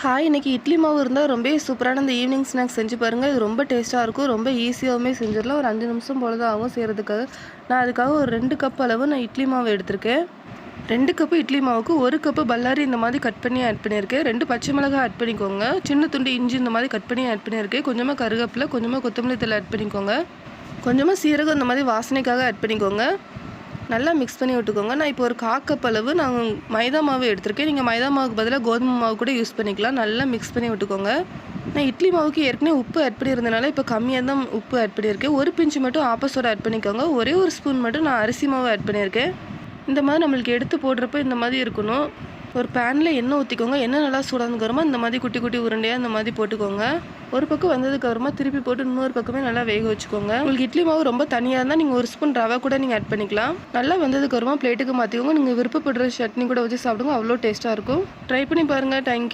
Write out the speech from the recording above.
Hi! இன்னைக்கு இட்லி மாவு இருந்தா ரொம்பவே சூப்பரான இந்த ஈவினிங் ஸ்நாக்ஸ் செஞ்சு பாருங்க. இது ரொம்ப டேஸ்ட்டா இருக்கும். ரொம்ப ஈஸியாவுமே செஞ்சிடலாம். ஒரு 5 நிமிஷம் போல தான் ஆகும் செய்றதுக்காக. நான் அதுக்காக ஒரு 2 கப் அளவு நான் இட்லி மாவு எடுத்திருக்கேன். 2 கப்பு இட்லி மாவுக்கு 1 கப்பு பல்லாரி இந்த மாதிரி கட் பண்ணி ஆட் பண்ணியிருக்கேன். 2 பச்சை மிளகாய் ஆட் பண்ணிக்கோங்க. சின்ன துண்டு இஞ்சி இந்த மாதிரி கட் பண்ணி ஆட் பண்ணியிருக்கேன். கொஞ்சமா கருவேப்பிலை, கொஞ்சமா கொத்தமல்லி தழை ஆட் பண்ணிக்கோங்க. கொஞ்சமா சீரகம் இந்த மாதிரி வாசனைக்காக ஆட் பண்ணிக்கோங்க. நல்லா மிக்ஸ் பண்ணி விட்டுக்கோங்க. நான் இப்போ ஒரு 1/4 கப் அளவு நான் மைதா மாவு எடுத்திருக்கேன். நீங்கள் மைதா மாவுக்கு பதிலாக கோதுமை மாவு கூட யூஸ் பண்ணிக்கலாம். நல்லா மிக்ஸ் பண்ணி விட்டுக்கோங்க. நான் இட்லி மாவுக்கு ஏற்கனவே உப்பு ஆட் பண்ணியிருந்தனால இப்போ கம்மியாக தான் உப்பு ஆட் பண்ணியிருக்கேன். ஒரு பிஞ்சு மட்டும் ஆப்ப சோடா ஆட் பண்ணிக்கோங்க. ஒரே ஒரு ஸ்பூன் மட்டும் நான் அரிசி மாவு ஆட் பண்ணியிருக்கேன். இந்த மாதிரி நம்மளுக்கு எடுத்து போடுறப்ப இந்த மாதிரி இருக்கணும். ஒரு பேனில் எண்ணெய் ஊற்றிக்கோங்க. எண்ணெய் நல்லா சூடானதுக்கப்புறமா இந்த மாதிரி குட்டி குட்டி உருண்டையாக இந்த மாதிரி போட்டுக்கோங்க. ஒரு பக்கம் வந்ததுக்கப்புறமா திருப்பி போட்டு இன்னொரு பக்கமே நல்லா வேக வச்சுக்கோங்க. உங்களுக்கு இட்லி மாவு ரொம்ப தனியாக இருந்தால் நீங்கள் ஒரு ஸ்பூன் ரவை கூட நீங்கள் ஆட் பண்ணிக்கலாம். நல்லா வந்ததுக்கப்புறமா பிளேட்டுக்கு மாற்றிக்கோங்க. நீங்கள் விருப்பப்படுற சட்னி கூட வச்சு சாப்பிடுங்க. அவ்வளோ டேஸ்ட்டாக இருக்கும். ட்ரை பண்ணி பாருங்கள். தேங்க்யூ.